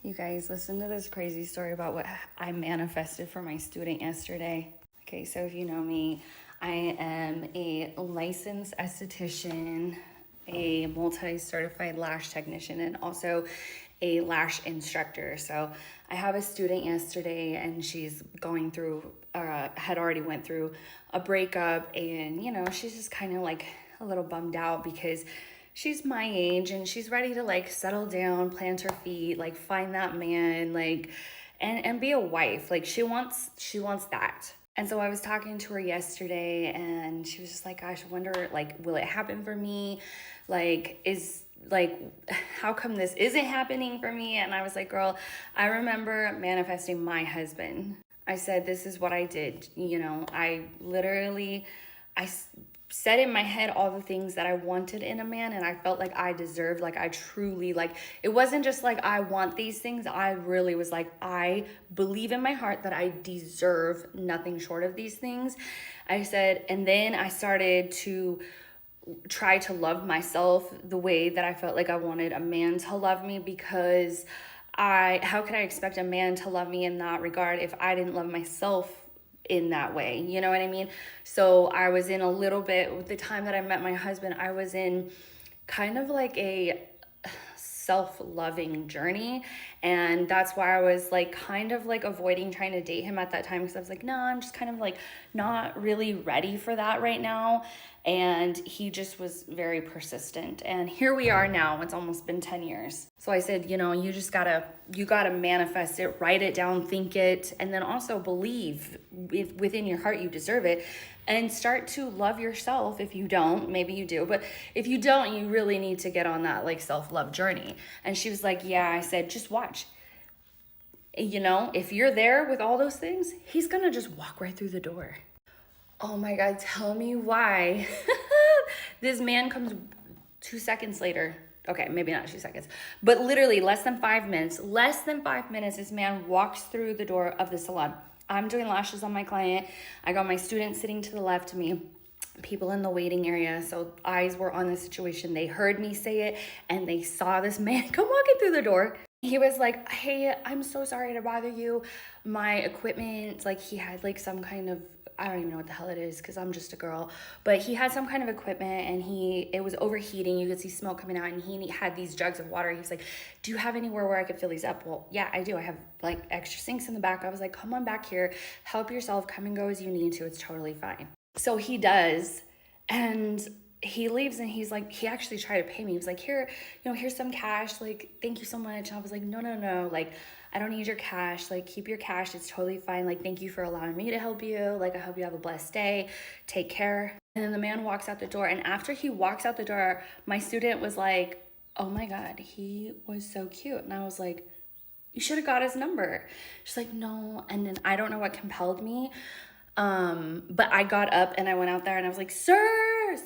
You guys, listen to this crazy story about what I manifested for my student yesterday. Okay, so if you know me, I am a licensed esthetician, a multi-certified lash technician, and also a lash instructor. So I have a student yesterday and she's going through, had already went through a breakup, and she's just kind of like a little bummed out because she's my age and she's ready to like settle down, plant her feet, like find that man, like and be a wife. Like she wants that. And so I was talking to her yesterday and she was just like, gosh, I wonder, like, will it happen for me? Like, how come this isn't happening for me? And I was like, girl, I remember manifesting my husband. I said, this is what I did. I said in my head all the things that I wanted in a man, and I felt like I deserved, like I truly, like, it wasn't just like I want these things. I really was like, I believe in my heart that I deserve nothing short of these things. I said, and then I started to try to love myself the way that I felt like I wanted a man to love me, because how could I expect a man to love me in that regard if I didn't love myself in that way? You know what I mean? So I was in a little bit, with the time that I met my husband, I was in kind of like a self-loving journey, and that's why I was like kind of like avoiding trying to date him at that time, because I was like, no, I'm just kind of like not really ready for that right now. And he just was very persistent, and here we are now. It's almost been 10 years. So I said, you gotta manifest it, write it down, think it, and then also believe within your heart you deserve it, and start to love yourself. If you don't, maybe you do, but if you don't, you really need to get on that like self-love journey. And she was like, yeah. I said, just watch. If you're there with all those things, he's gonna just walk right through the door. Oh my God, tell me why. This man comes 2 seconds later. Okay, maybe not 2 seconds, but literally less than 5 minutes. This man walks through the door of the salon. I'm doing lashes on my client. I got my student sitting to the left of me, people in the waiting area. So eyes were on the situation. They heard me say it and they saw this man come walking through the door. He was like, hey, I'm so sorry to bother you. My equipment, like he had like some kind of, I don't even know what the hell it is because I'm just a girl, but he had some kind of equipment and it was overheating. You could see smoke coming out, and he had these jugs of water. He was like, do you have anywhere where I could fill these up? Well, yeah, I do. I have like extra sinks in the back. I was like, come on back here, help yourself, come and go as you need to. It's totally fine. So he does. And he leaves and he's like, he actually tried to pay me. He was like, here, here's some cash. Like, thank you so much. And I was like, no. Like, I don't need your cash. Like, keep your cash. It's totally fine. Like, thank you for allowing me to help you. Like, I hope you have a blessed day. Take care. And then the man walks out the door. And after he walks out the door, my student was like, oh my God, he was so cute. And I was like, you should have got his number. She's like, no. And then I don't know what compelled me. But I got up and I went out there and I was like, sir.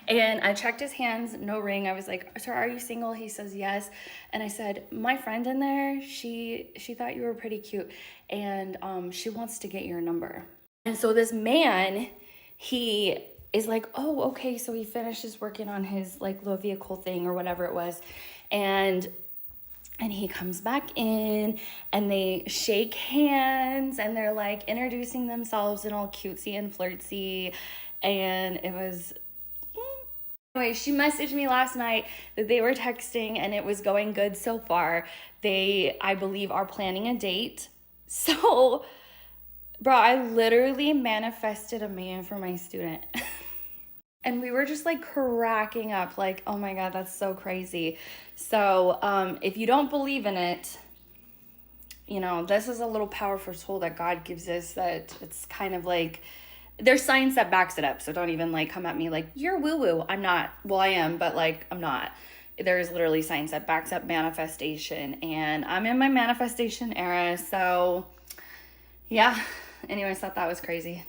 And I checked his hands, no ring. I was like, sir, are you single? He says yes. And I said, my friend in there, she thought you were pretty cute, and she wants to get your number. And so this man, he is like, oh, okay. So he finishes working on his like little vehicle thing or whatever it was, and he comes back in and they shake hands and they're like introducing themselves and all cutesy and flirty. And it was, anyway, she messaged me last night that they were texting and it was going good so far. They, I believe, are planning a date. So, bro, I literally manifested a man for my student. And we were just like cracking up, like, oh my God, that's so crazy. So if you don't believe in it, this is a little powerful tool that God gives us, that it's kind of like, there's science that backs it up. So don't even like come at me like, you're woo-woo. I'm not. Well, I am, but like, I'm not. There is literally science that backs up manifestation. And I'm in my manifestation era. So yeah. Anyways, thought that was crazy.